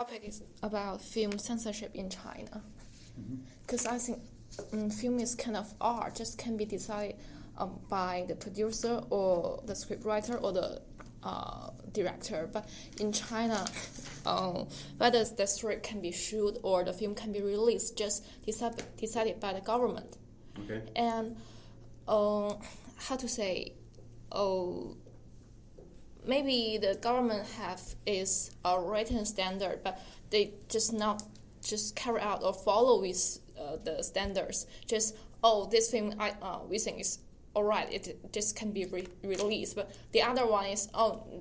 Topic is about film censorship in China, because I think film is kind of art, just can be decided by the producer or the scriptwriter or the director. But in China, whether the script can be shoot or the film can be released, just decided by the government. Okay. And how to say, maybe the government is a written standard, but they just carry out or follow with the standards. Just this film we think is alright, it just can be released, but the other one is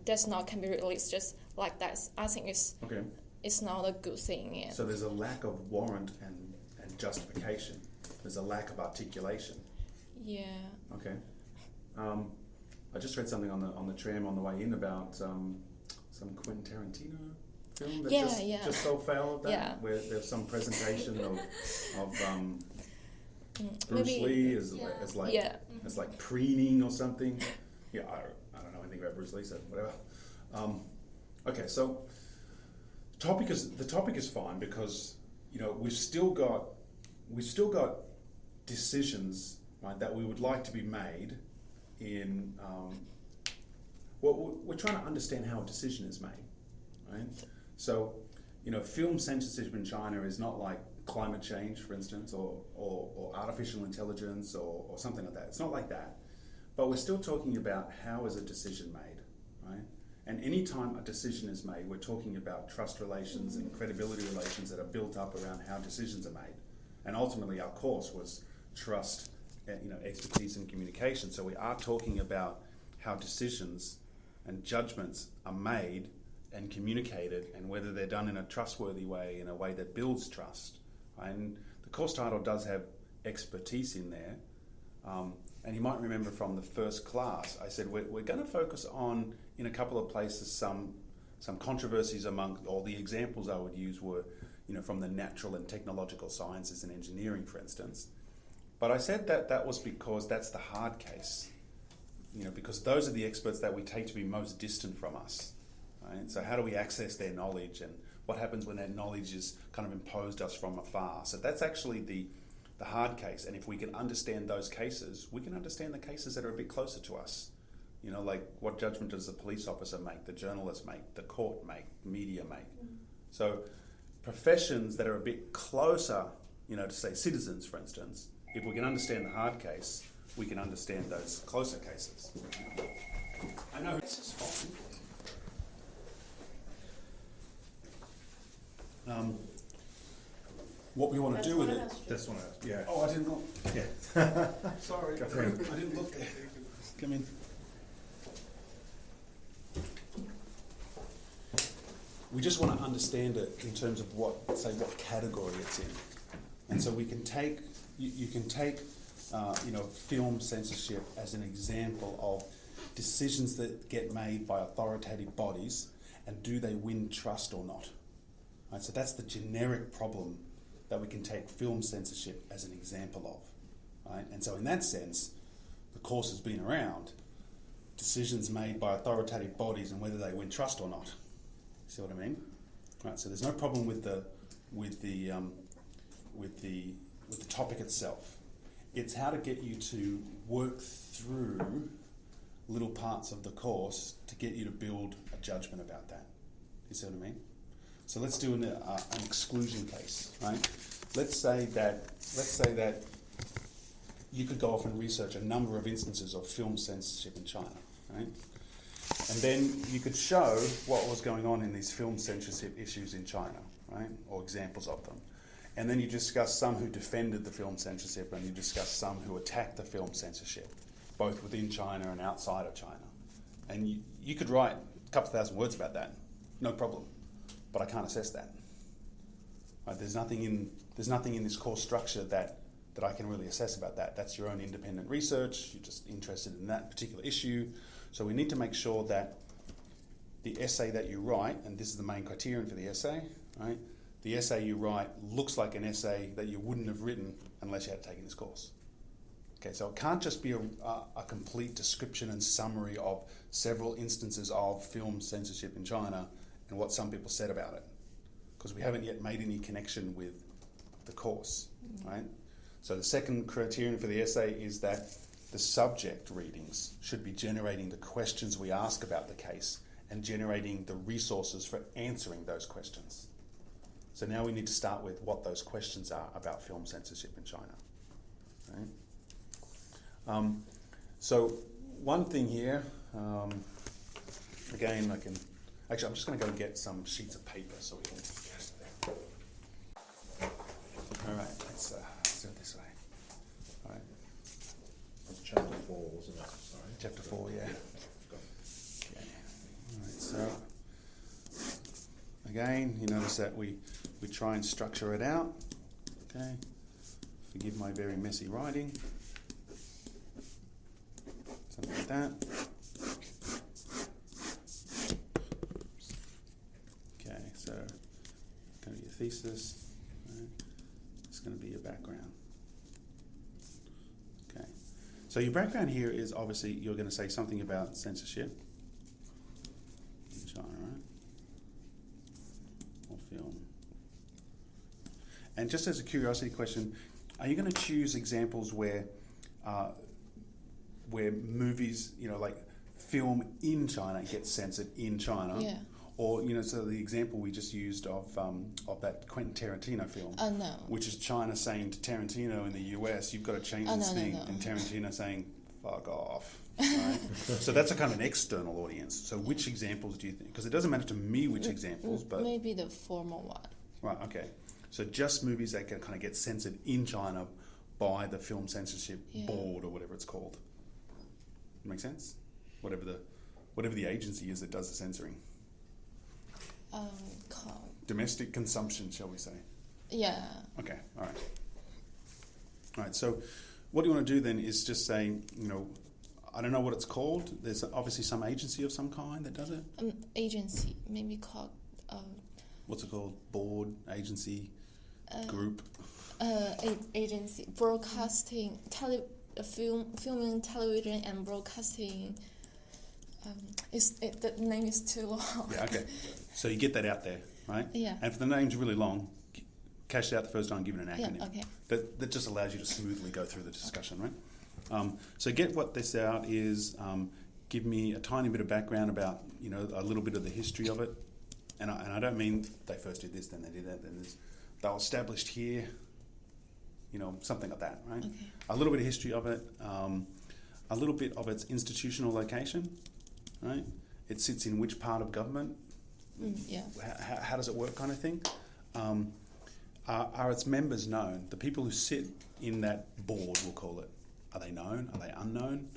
that's not can be released just like that. I think it's not a good thing. Yeah. So there's a lack of warrant and justification. There's a lack of articulation. Yeah. Okay. I just read something on the tram on the way in about some Quentin Tarantino film that just so failed that, where there's some presentation of Bruce Lee as like preening or something. Yeah, I don't know anything about Bruce Lee, so whatever. Okay, so the topic is fine because we've still got decisions, right, that we would like to be made in we're trying to understand how a decision is made, right? So film censorship in China is not like climate change, for instance, or artificial intelligence or something like that. It's not like that, but we're still talking about how is a decision made, right? And any time a decision is made, we're talking about trust relations and credibility relations that are built up around how decisions are made. And ultimately our course was trust, expertise and communication. So we are talking about how decisions and judgments are made and communicated, and whether they're done in a trustworthy way, in a way that builds trust. And the course title does have expertise in there. And you might remember from the first class, I said we're going to focus on, in a couple of places, some controversies among, or the examples I would use were, from the natural and technological sciences and engineering, for instance. But I said that was because that's the hard case, because those are the experts that we take to be most distant from us, right? So how do we access their knowledge, and what happens when that knowledge is kind of imposed us from afar? So that's actually the hard case. And if we can understand those cases, we can understand the cases that are a bit closer to us. Like what judgment does the police officer make, the journalist make, the court make, media make? So professions that are a bit closer, to say citizens, for instance, if we can understand the hard case, we can understand those closer cases. I know this is fine. What we want to do with it. This one, yeah. Oh, I didn't look. Yeah. Sorry, I didn't look there. Come in. We just want to understand it in terms of what category it's in, and so we can take. You can take, film censorship as an example of decisions that get made by authoritative bodies, and do they win trust or not? Right, so that's the generic problem that we can take film censorship as an example of, right? And so in that sense, the course has been around decisions made by authoritative bodies and whether they win trust or not. See what I mean? Right. So there's no problem with the topic itself. It's how to get you to work through little parts of the course to get you to build a judgment about that. You see what I mean? So let's do an exclusion case, right? Let's say that you could go off and research a number of instances of film censorship in China, right? And then you could show what was going on in these film censorship issues in China, right? Or examples of them. And then you discuss some who defended the film censorship, and you discuss some who attacked the film censorship, both within China and outside of China. And you could write a couple thousand words about that, no problem. But I can't assess that. Right? There's nothing in this course structure that I can really assess about that. That's your own independent research. You're just interested in that particular issue. So we need to make sure that the essay that you write, and this is the main criterion for the essay, right? The essay you write looks like an essay that you wouldn't have written unless you had taken this course. Okay, so it can't just be a complete description and summary of several instances of film censorship in China and what some people said about it. because we haven't yet made any connection with the course, right? So the second criterion for the essay is that the subject readings should be generating the questions we ask about the case and generating the resources for answering those questions. So now we need to start with what those questions are about film censorship in China. Right? So one thing here, again, I'm just going to go get some sheets of paper so we can discuss that. All right, let's do it this way. All right. That's chapter 4, wasn't it? Sorry. Chapter 4, yeah. Okay. All right, so again, you notice that we try and structure it out. Okay. Forgive my very messy writing. Something like that. Okay, so going to be a thesis. Right. It's going to be your background. Okay. So your background here is obviously you're going to say something about censorship in China, right? Or film. And just as a curiosity question, are you going to choose examples where movies, like film in China gets censored in China? Yeah. Or, so the example we just used of that Quentin Tarantino film, No. which is China saying to Tarantino in the US, you've got to change this thing, and Tarantino saying, fuck off. Right? So that's a kind of an external audience. So which examples do you think? Because it doesn't matter to me which examples, but... Maybe the formal one. Right, okay. So just movies that kind of get censored in China by the Film Censorship Board or whatever it's called. Make sense? Whatever the agency is that does the censoring. Domestic consumption, shall we say? Yeah. Okay, all right. All right, so what you want to do then is just say, I don't know what it's called. There's obviously some agency of some kind that does it. Agency, maybe called... What's it called? Board, agency, group? Agency, broadcasting, filming, television, and broadcasting. The name is too long. Yeah, okay. So you get that out there, right? Yeah. And if the name's really long, cash it out the first time, give it an acronym. Yeah, okay. That just allows you to smoothly go through the discussion, right? So get what this out is, give me a tiny bit of background about, a little bit of the history of it. And I don't mean they first did this, then they did that, then they were established here, something like that, right? Okay. A little bit of history of it, a little bit of its institutional location, right? It sits in which part of government? Yeah. How does it work, kind of thing? Are its members known? The people who sit in that board, we'll call it, are they known? Are they unknown?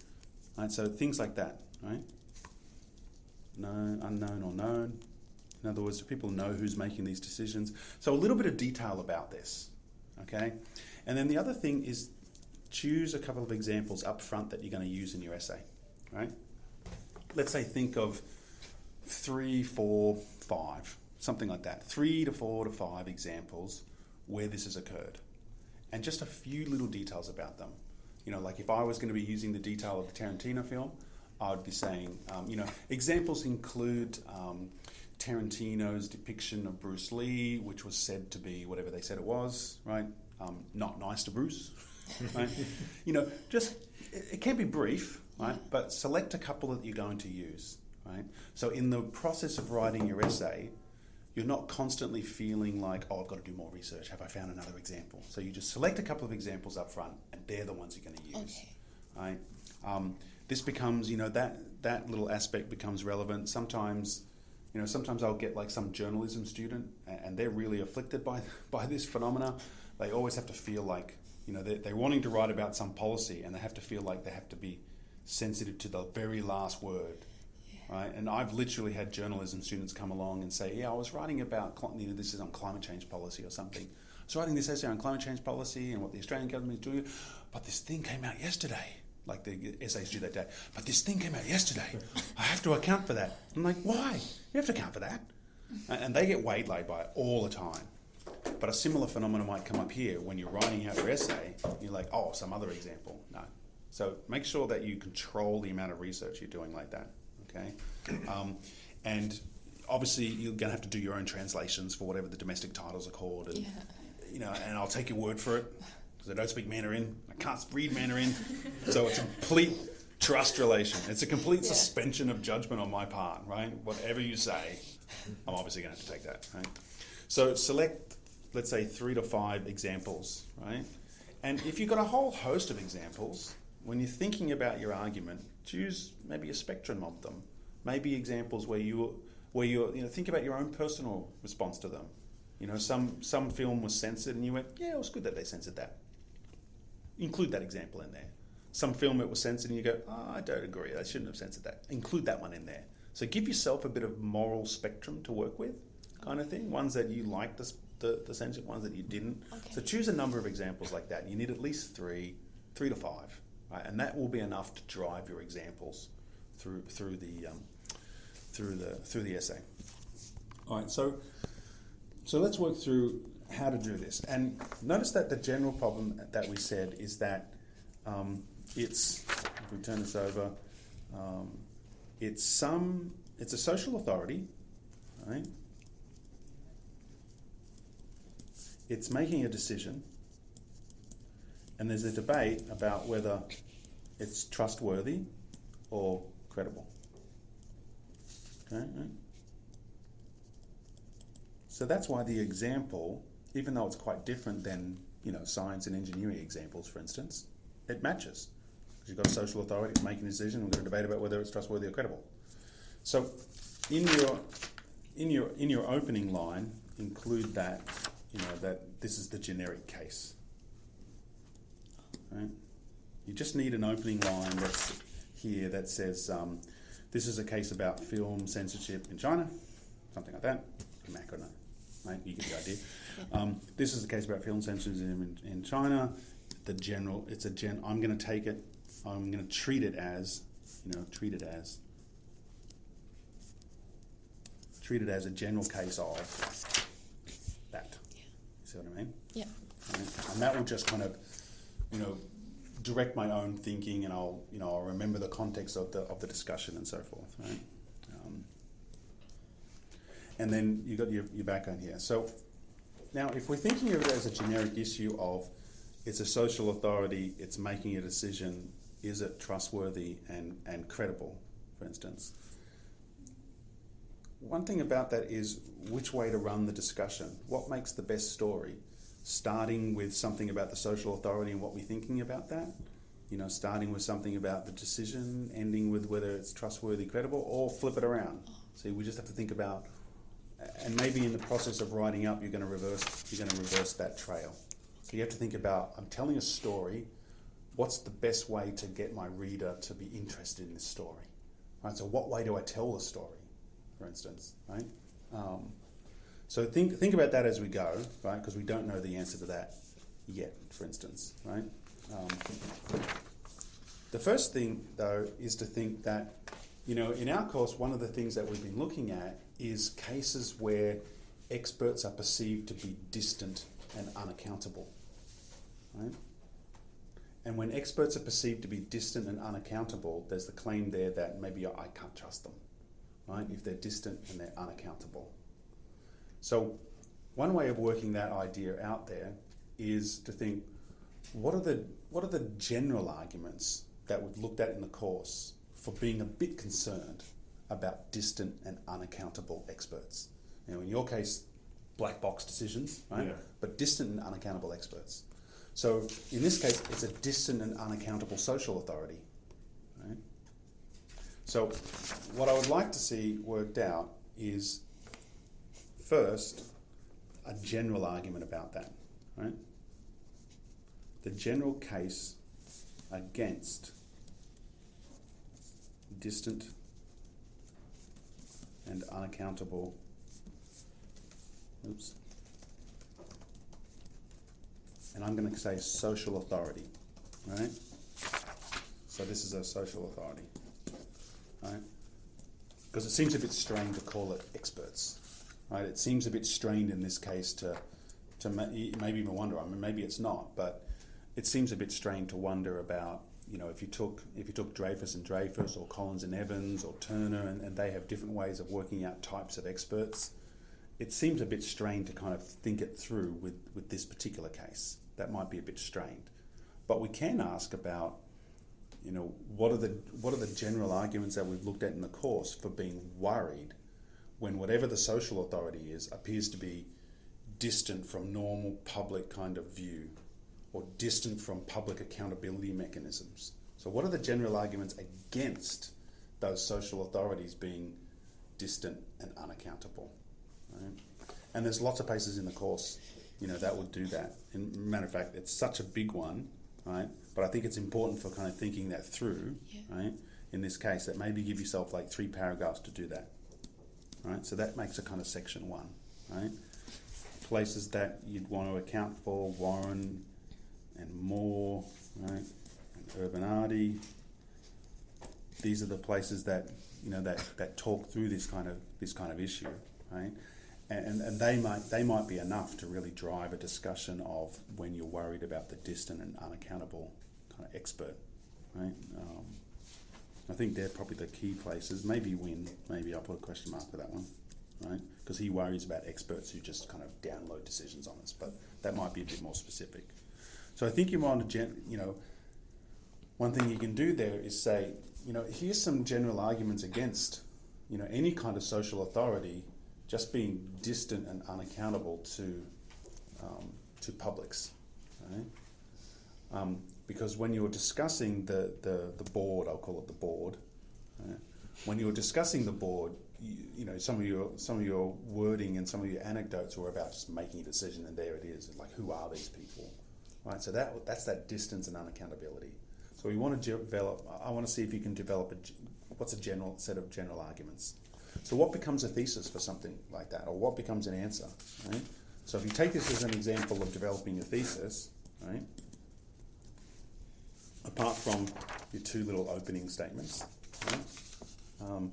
Right, so things like that, right? Known, unknown, or known. In other words, do people know who's making these decisions? So a little bit of detail about this, okay? And then the other thing is choose a couple of examples up front that you're going to use in your essay, right? Let's say think of 3, 4, 5, something like that. 3 to 4 to 5 examples where this has occurred. And just a few little details about them. Like if I was going to be using the detail of the Tarantino film, I would be saying, examples include Tarantino's depiction of Bruce Lee, which was said to be whatever they said it was, right? Not nice to Bruce, right? Just, it can be brief, right? But select a couple that you're going to use, right? So in the process of writing your essay, you're not constantly feeling like, I've got to do more research. Have I found another example? So you just select a couple of examples up front, and they're the ones you're going to use, right? This becomes, that little aspect becomes relevant. Sometimes I'll get like some journalism student, and they're really afflicted by this phenomena. They always have to feel like, they're wanting to write about some policy, and they have to feel like they have to be sensitive to the very last word. Right? And I've literally had journalism students come along and say, I was writing about, this is on climate change policy or something. I was writing this essay on climate change policy and what the Australian government is doing, but this thing came out yesterday. Like the essays due that day. But this thing came out yesterday. I have to account for that. I'm like, why? You have to account for that. And they get waylaid by it all the time. But a similar phenomenon might come up here when you're writing out your essay. You're like, some other example. No. So make sure that you control the amount of research you're doing like that. Okay, and obviously you're going to have to do your own translations for whatever the domestic titles are called, and and I'll take your word for it because I don't speak Mandarin. I can't read Mandarin, so it's a complete trust relation. It's a complete suspension of judgment on my part, right? Whatever you say, I'm obviously going to have to take that, right? So select, let's say, 3 to 5 examples, right? And if you've got a whole host of examples, when you're thinking about your argument, choose maybe a spectrum of them. Maybe examples where you think about your own personal response to them. Some film was censored and you went, yeah, it was good that they censored that. Include that example in there. Some film it was censored and you go, I don't agree, they shouldn't have censored that. Include that one in there. So give yourself a bit of moral spectrum to work with, kind of thing. Ones that you liked the censored, ones that you didn't. Okay. So choose a number of examples like that. You need at least 3 to 5, right? And that will be enough to drive your examples through the essay. All right, so let's work through how to do this. And notice that the general problem that we said is that if we turn this over, it's a social authority, right? It's making a decision, and there's a debate about whether it's trustworthy or credible. Okay, right? So that's why the example, even though it's quite different than science and engineering examples, for instance, it matches. Because you've got a social authority making a decision, we're going to debate about whether it's trustworthy or credible. So in your opening line, include that that this is the generic case. Right? You just need an opening line that's here that says this is a case about film censorship in China, something like that. Mac or no, right? You get the idea. This is a case about film censorship in China. I'm going to take it. I'm going to treat it as a general case of that. You see what I mean? Yeah. Right? And that will just kind of, direct my own thinking, and I'll remember the context of the discussion and so forth, right? And then you got your background here. So now, if we're thinking of it as a generic issue of it's a social authority, it's making a decision, is it trustworthy and credible, for instance? One thing about that is which way to run the discussion. What makes the best story? Starting with something about the social authority and what we're thinking about that, starting with something about the decision, ending with whether it's trustworthy, credible, or flip it around. See, we just have to think about, and maybe in the process of writing up, you're going to reverse that trail. So you have to think about, I'm telling a story, what's the best way to get my reader to be interested in this story? Right? So what way do I tell the story, for instance, right? So think about that as we go, right? Because we don't know the answer to that yet, for instance, right? The first thing, though, is to think that, in our course, one of the things that we've been looking at is cases where experts are perceived to be distant and unaccountable, right? And when experts are perceived to be distant and unaccountable, there's the claim there that maybe I can't trust them, right? If they're distant and they're unaccountable. So one way of working that idea out there is to think, what are the general arguments that we've looked at in the course for being a bit concerned about distant and unaccountable experts? In your case, black box decisions, right? Yeah. But distant and unaccountable experts. So in this case, it's a distant and unaccountable social authority, right? So what I would like to see worked out is, first, a general argument about that, right? The general case against distant and unaccountable, and I'm going to say social authority, right? So this is a social authority, right? Because it seems a bit strange to call it experts, right? It seems a bit strained in this case to maybe even wonder, maybe it's not, but it seems a bit strained to wonder about, you know, if you took Dreyfus and Dreyfus or Collins and Evans or Turner, and they have different ways of working out types of experts, it seems a bit strained to kind of think it through with this particular case. That might be a bit strained. But we can ask about, you know, what are the general arguments that we've looked at in the course for being worried when whatever the social authority is appears to be distant from normal public kind of view or distant from public accountability mechanisms. So what are the general arguments against those social authorities being distant and unaccountable? Right? And there's lots of places in the course, you know, that would do that. In matter of fact, it's such a big one, right? But I think it's important for kind of thinking that through, right? In this case, that maybe give yourself like 3 paragraphs to do that, right? So that makes a kind of section 1, right? Places that you'd want to account for: Warren and Moore, right? And Urbanati. These are the places that, you know, that talk through this kind of issue, right? And they might be enough to really drive a discussion of when you're worried about the distant and unaccountable kind of expert, right? I think they're probably the key places. Maybe Wynne, maybe I'll put a question mark for that one, right? Because he worries about experts who just kind of download decisions on us, but that might be a bit more specific. So I think you want to, you know, one thing you can do there is say, you know, here's some general arguments against, you know, any kind of social authority just being distant and unaccountable to publics, right? Because when you're discussing the board, I'll call it the board, right? When you're discussing the board, you know, some of your wording and some of your anecdotes were about just making a decision, and there it is, like, who are these people, right? So that's that distance and unaccountability. So we want to develop. I want to see if you can develop what's a general set of general arguments. So what becomes a thesis for something like that, or what becomes an answer, right? So if you take this as an example of developing your thesis, right? Apart from your 2 little opening statements, right?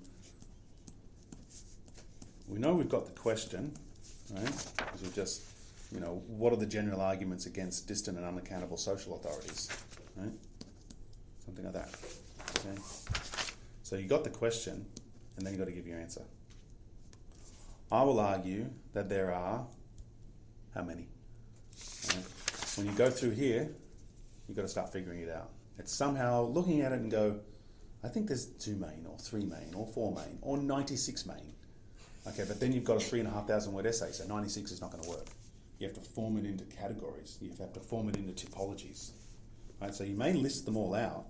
We know we've got the question, right? Because we've just, you know, what are the general arguments against distant and unaccountable social authorities, right? Something like that, okay? So you got the question, and then you've got to give your answer. I will argue that there are, how many? Right? When you go through here, you've got to start figuring it out. It's somehow looking at it and go, I think there's 2 main, or 3 main, or 4 main, or 96 main. Okay, but then you've got a 3,500 word essay, so 96 is not going to work. You have to form it into categories. You have to form it into typologies. Right? So you may list them all out,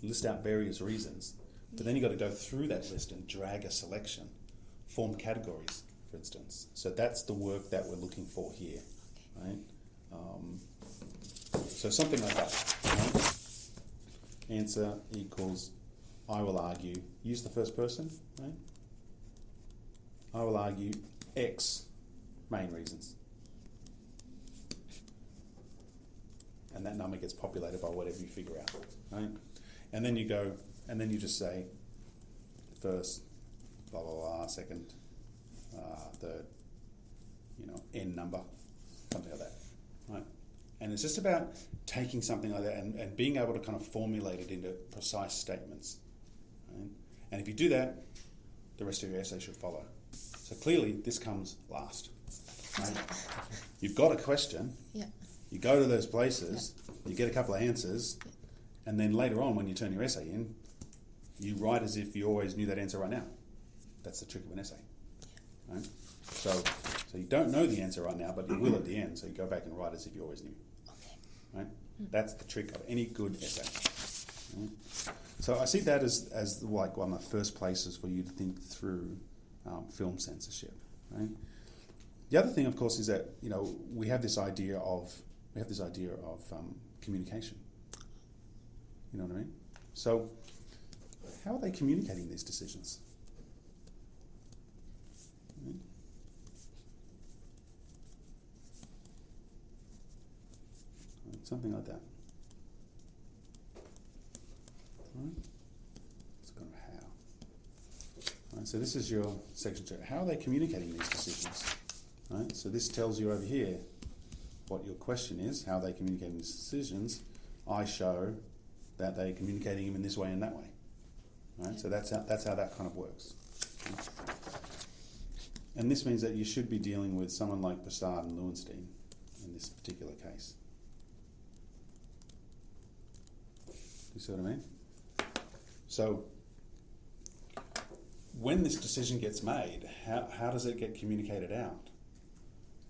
list out various reasons, but then you've got to go through that list and drag a selection, form categories, for instance. So that's the work that we're looking for here, right? So something like that, right? Answer equals, I will argue, use the first person, right? I will argue X main reasons. And that number gets populated by whatever you figure out, right? And then you go, and then you just say, first, blah, blah, blah, second, third, you know, N number, something like that, right? And it's just about taking something like that and being able to kind of formulate it into precise statements, right? And if you do that, the rest of your essay should follow. So clearly, this comes last, right? You've got a question, you go to those places, you get a couple of answers, and then later on, when you turn your essay in, you write as if you always knew that answer right now. That's the trick of an essay, right? So you don't know the answer right now, but you will at the end, so you go back and write as if you always knew, right? That's the trick of any good essay. Right? So I see that as like one of the first places for you to think through film censorship, right? The other thing, of course, is that, you know, we have this idea of communication. You know what I mean? So how are they communicating these decisions? Right? Something like that. Right? Let's go to how. Right, so this is your section 2. How are they communicating these decisions? Right? So this tells you over here what your question is, how are they communicating these decisions. I show that they're communicating him in this way and that way. Right? So that's how that kind of works. And this means that you should be dealing with someone like Prasad and Lowenstein in this particular case. You see what I mean? So when this decision gets made, how does it get communicated out?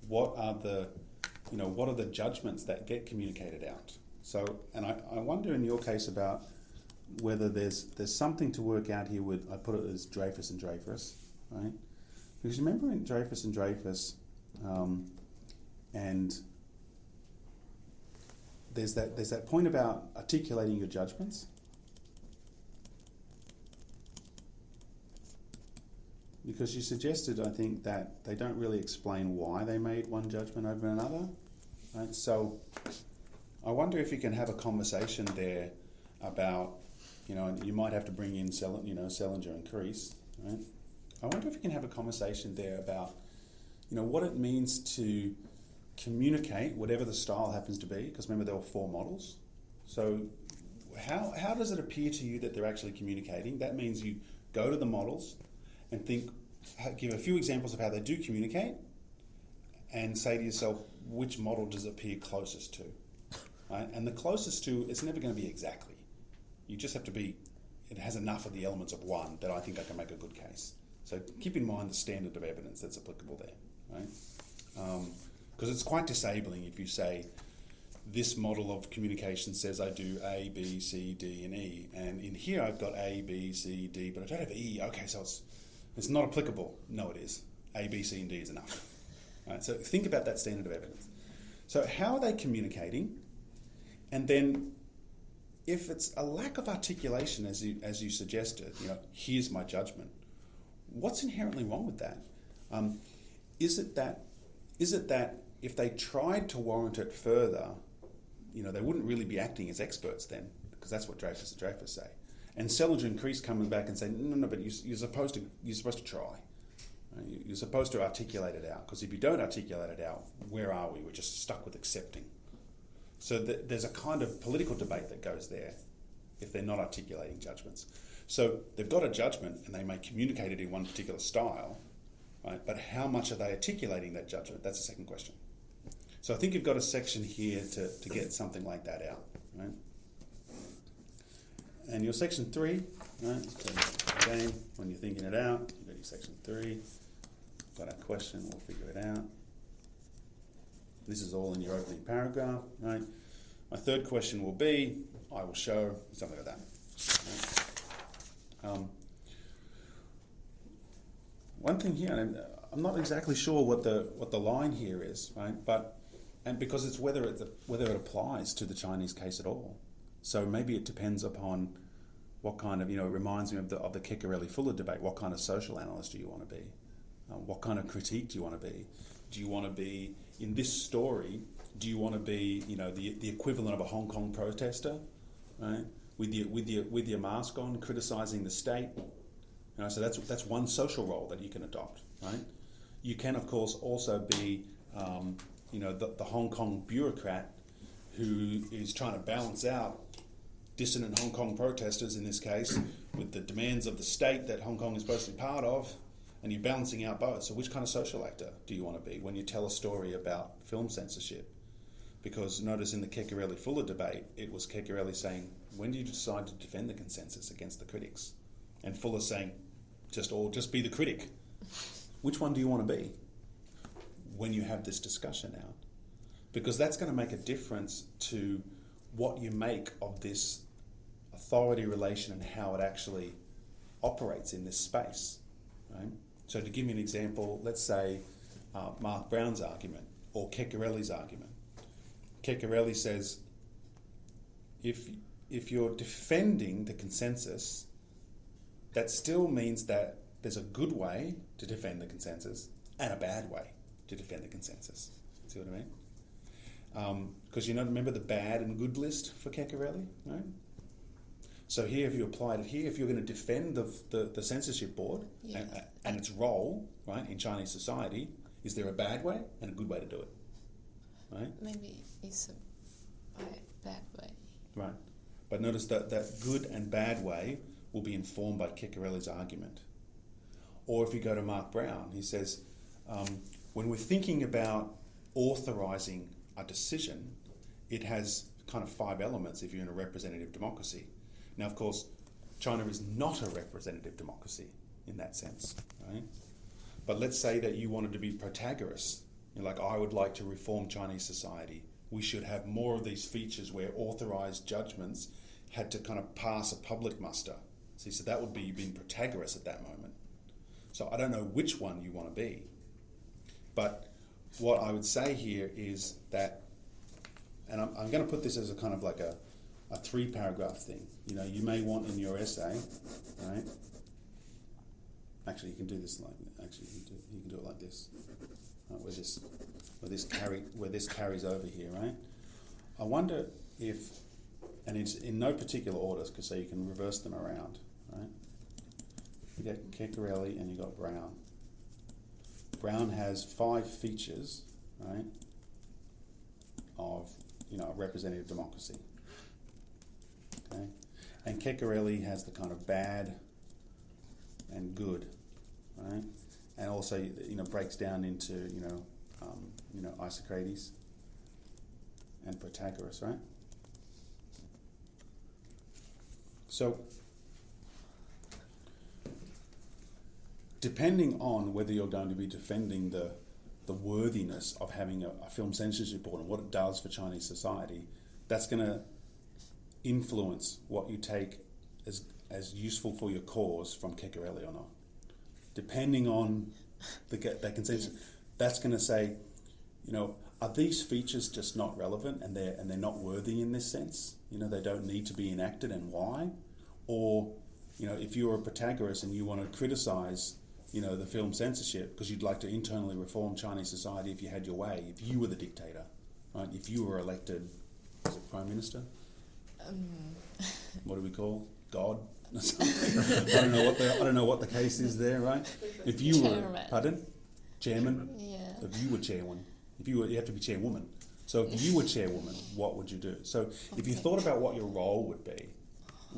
What are the judgments that get communicated out? So, and I wonder in your case about whether there's something to work out here with, I put it as Dreyfus and Dreyfus, right? Because remember in Dreyfus and Dreyfus, and there's that point about articulating your judgments. Because you suggested, I think, that they don't really explain why they made one judgment over another, right? So I wonder if you can have a conversation there about, and you might have to bring in Selinger and Crease, right? I wonder if you can have a conversation there about, what it means to communicate whatever the style happens to be, because remember there were 4 models. So how does it appear to you that they're actually communicating? That means you go to the models and give a few examples of how they do communicate, and say to yourself, which model does it appear closest to? Right? And the closest to, it's never going to be exactly. You just have to be, it has enough of the elements of one that I think I can make a good case. So keep in mind the standard of evidence that's applicable there, right? Because it's quite disabling if you say, this model of communication says I do A, B, C, D, and E, and in here I've got A, B, C, D, but I don't have E. Okay, so it's not applicable. No, it is. A, B, C, and D is enough. Right, so think about that standard of evidence. So how are they communicating? And then if it's a lack of articulation, as you suggested, here's my judgment, what's inherently wrong with that? Is it that if they tried to warrant it further, they wouldn't really be acting as experts then, because that's what Dreyfus and Dreyfus say. And Selinger and Crease coming back and saying, no, but you're supposed to try. Right? You're supposed to articulate it out, because if you don't articulate it out, where are we? We're just stuck with accepting. So there's a kind of political debate that goes there if they're not articulating judgments. So they've got a judgment and they may communicate it in one particular style, right? But how much are they articulating that judgment? That's the second question. So I think you've got a section here to get something like that out, right? And your section 3, right? So again, when you're thinking it out, you've got your section 3. Got a question, we'll figure it out. This is all in your opening paragraph, right? My third question will be, I will show, something like that. Right? One thing here, and I'm not exactly sure what the line here is, right? And because it's whether it applies to the Chinese case at all. So maybe it depends upon what kind of, it reminds me of the Ceccarelli-Fuller debate. What kind of social analyst do you want to be? What kind of critique do you want to be? Do you want to be, in this story, do you want to be, the equivalent of a Hong Kong protester, right? With your mask on, criticising the state. So that's one social role that you can adopt, right? You can, of course, also be, the Hong Kong bureaucrat who is trying to balance out dissident Hong Kong protesters, in this case, with the demands of the state that Hong Kong is supposed to be part of, and you're balancing out both. So which kind of social actor do you want to be when you tell a story about film censorship? Because notice in the Ceccarelli-Fuller debate, it was Ceccarelli saying, when do you decide to defend the consensus against the critics? And Fuller saying, just be the critic. Which one do you want to be when you have this discussion out? Because that's going to make a difference to what you make of this authority relation and how it actually operates in this space, right? So to give you an example, let's say Mark Brown's argument or Ceccarelli's argument. Ceccarelli says, if you're defending the consensus, that still means that there's a good way to defend the consensus and a bad way to defend the consensus. See what I mean? Because remember the bad and good list for Ceccarelli, right? So here, if you applied it here, if you're going to defend the censorship board and its role, right, in Chinese society, is there a bad way and a good way to do it, right? Maybe it's a bad way. Right. But notice that that good and bad way will be informed by Ceccarelli's argument. Or if you go to Mark Brown, he says, when we're thinking about authorising a decision, it has kind of 5 elements if you're in a representative democracy. Now, of course, China is not a representative democracy in that sense, right? But let's say that you wanted to be Protagoras. You're like, I would like to reform Chinese society. We should have more of these features where authorised judgments had to kind of pass a public muster. See, so that would be you being Protagoras at that moment. So I don't know which one you want to be. But what I would say here is that, and I'm going to put this as a kind of like a 3-paragraph thing. You know, you may want in your essay, right? Actually, you can do this like. Actually, you can do it like this. Right, where this carries over here, right? I wonder if, and it's in no particular order, because so you can reverse them around, right? You get Ceccarelli and you got Brown. Brown has 5 features, right, of, you know, a representative democracy. Okay, and Ceccarelli has the kind of bad and good, right, and also, you know, breaks down into Isocrates and Protagoras, right? So, depending on whether you're going to be defending the worthiness of having a film censorship board and what it does for Chinese society, that's going to influence what you take as useful for your cause from Ceccarelli or not. Depending on that consensus, that's going to say, you know, are these features just not relevant and they're not worthy in this sense? You know, they don't need to be enacted, and why? Or, you know, if you're a Protagoras and you want to criticise, you know, the film censorship because you'd like to internally reform Chinese society if you had your way, if you were the dictator, right? If you were elected, is it Prime Minister? What do we call God? I don't know what the case is there, right? If you were, pardon, chairman. Yeah. If you were chairman, you have to be chairwoman. So if you were chairwoman, what would you do? So if you thought about what your role would be,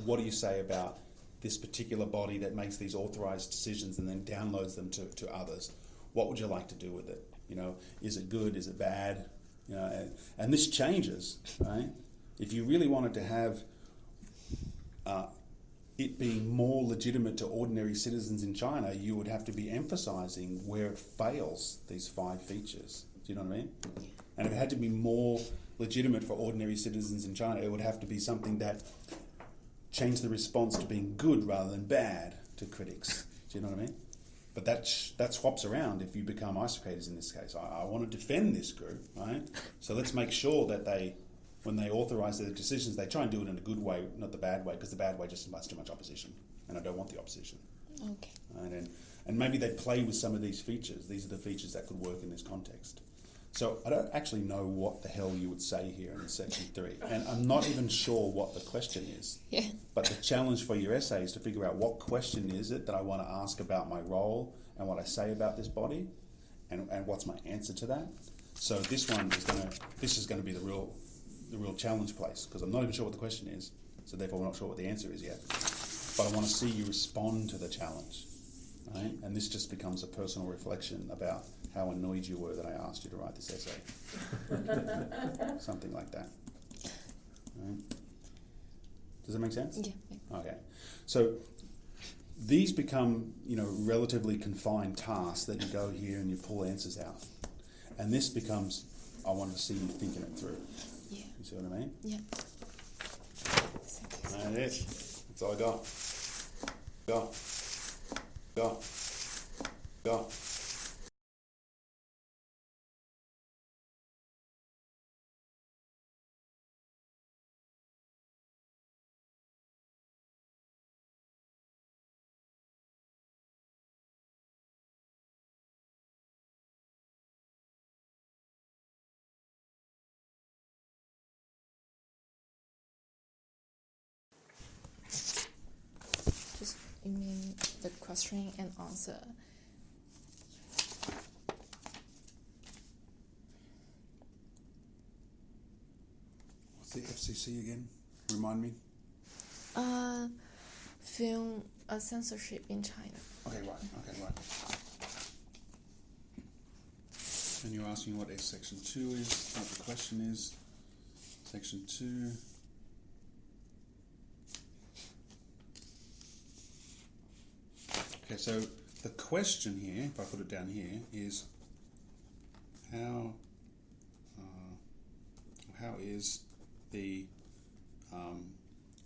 what do you say about this particular body that makes these authorised decisions and then downloads them to others? What would you like to do with it? You know, is it good? Is it bad? You know, and this changes, right? If you really wanted to have it being more legitimate to ordinary citizens in China, you would have to be emphasising where it fails these 5 features. Do you know what I mean? And if it had to be more legitimate for ordinary citizens in China, it would have to be something that changed the response to being good rather than bad to critics. Do you know what I mean? But that swaps around if you become Isocrates in this case. I want to defend this group, right? So let's make sure that when they authorise their decisions, they try and do it in a good way, not the bad way, because the bad way just invites too much opposition, and I don't want the opposition. Okay. Right? And maybe they play with some of these features. These are the features that could work in this context. So I don't actually know what the hell you would say here in section 3, and I'm not even sure what the question is. Yeah. But the challenge for your essay is to figure out what question is it that I want to ask about my role and what I say about this body, and what's my answer to that. So this is going to be the real challenge place, because I'm not even sure what the question is, so therefore we're not sure what the answer is yet. But I want to see you respond to the challenge, right? And this just becomes a personal reflection about how annoyed you were that I asked you to write this essay. Something like that. Right? Does that make sense? Yeah. Okay. So these become, you know, relatively confined tasks that you go here and you pull answers out. And this becomes, I want to see you thinking it through. Yeah. You see what I mean? Yeah. That's it. That's all I got. Got. Just, you mean the question and answer? What's the FCC again? Remind me. Film censorship in China. Okay, right. And you're asking what section 2 is, what the question is. Section 2. Okay, so the question here, if I put it down here, is how is the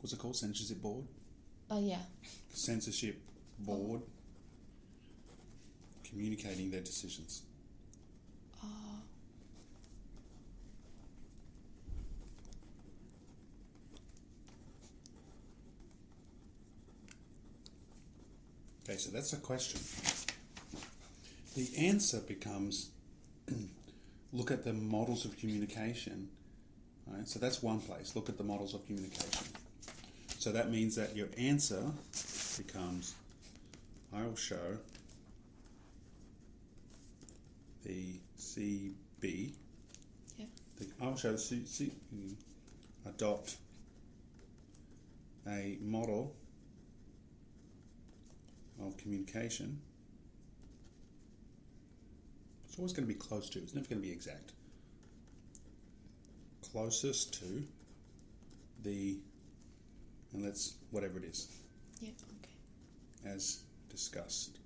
what's it called? Censorship board? Yeah. Censorship board communicating their decisions. Okay, so that's a question. The answer becomes look at the models of communication. Right? So that's one place. Look at the models of communication. So that means that your answer becomes I will show the CB. Yeah. I will show the C adopt a model of communication. It's always going to be close to, it's never going to be exact. Closest to the, and let's, whatever it is. Yeah, okay. As discussed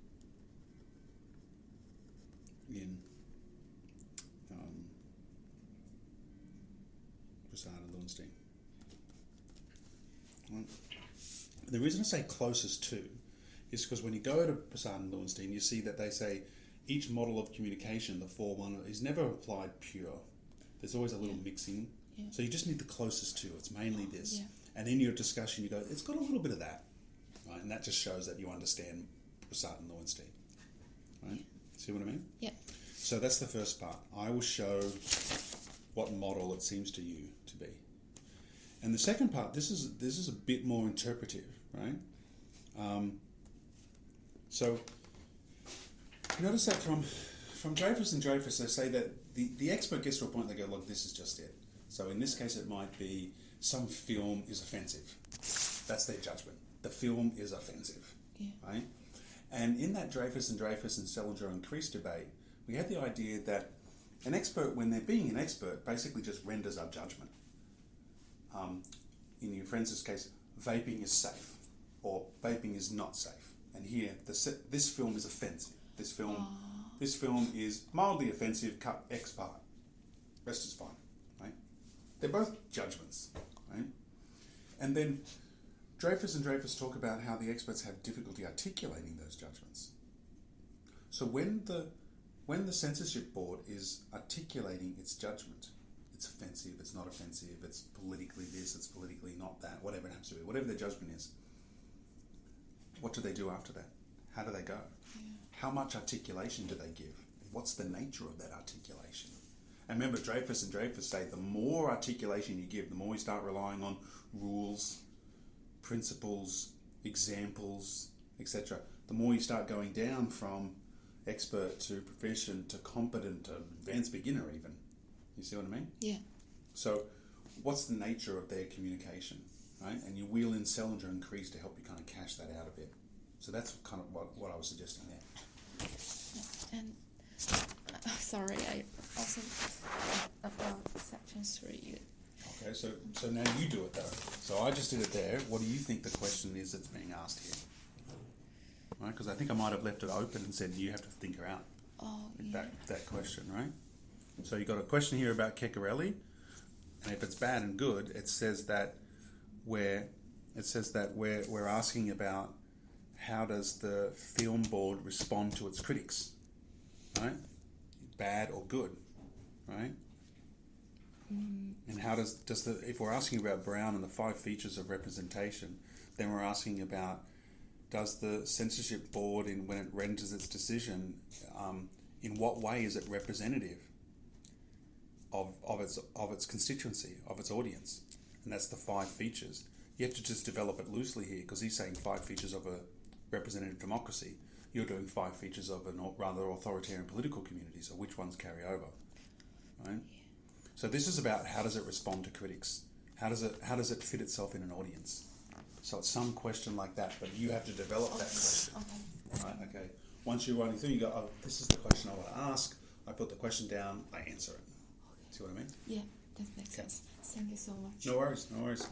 in Prasad and Lowenstein. Right. The reason I say closest to is because when you go to Prasad and Lowenstein, you see that they say each model of communication, the 4-1, is never applied pure. There's always a little mixing. Yeah. So you just need the closest to. It's mainly this. Yeah. And in your discussion, you go, it's got a little bit of that. Right? And that just shows that you understand Prasad and Lowenstein. Right? See what I mean? Yeah. So that's the first part. I will show what model it seems to you to be. And the second part, this is a bit more interpretive, right? So you notice that from Dreyfus and Dreyfus, they say that the expert gets to a point, they go, look, this is just it. So in this case, it might be some film is offensive. That's their judgment. The film is offensive, right? And in that Dreyfus and Selinger and Crease debate, we had the idea that an expert, when they're being an expert, basically just renders our judgment. In your friend's case, vaping is safe, or vaping is not safe. And here, this film is offensive. This film is mildly offensive, cut X part. Rest is fine, right? They're both judgments, right? And then Dreyfus and Dreyfus talk about how the experts have difficulty articulating those judgments. So when the censorship board is articulating its judgment, it's offensive, it's not offensive, it's politically this, it's politically not that, whatever it happens to be, whatever their judgment is, what do they do after that? How do they go? Yeah. How much articulation do they give? What's the nature of that articulation? And remember, Dreyfus and Dreyfus say the more articulation you give, the more you start relying on rules, principles, examples, etc., the more you start going down from expert to proficient to competent to advanced beginner even. You see what I mean? Yeah. So what's the nature of their communication, right? And you wheel in Selinger and Crease to help you kind of cash that out a bit. So that's kind of what I was suggesting there. And sorry, I also about section 3. Okay, so now you do it though. So I just did it there. What do you think the question is that's being asked here? Right, because I think I might have left it open and said you have to think her out. That question, right? So you got a question here about Ceccarelli, and if it's bad and good, it says that we're asking about how does the film board respond to its critics, right? Bad or good, right? And how does if we're asking about Brown and the 5 features of representation, then we're asking about does the censorship board, when it renders its decision, in what way is it representative of its constituency, of its audience? And that's the 5 features. You have to just develop it loosely here, because he's saying 5 features of a representative democracy. You're doing 5 features of a rather authoritarian political community, so which ones carry over, right? So this is about how does it respond to critics? How does it fit itself in an audience? So it's some question like that, but you have to develop that question. Okay. Right, okay. Once you're running through, you go, oh, this is the question I want to ask. I put the question down, I answer it. See what I mean? Yeah, that makes sense. Thank you so much. No worries, no worries.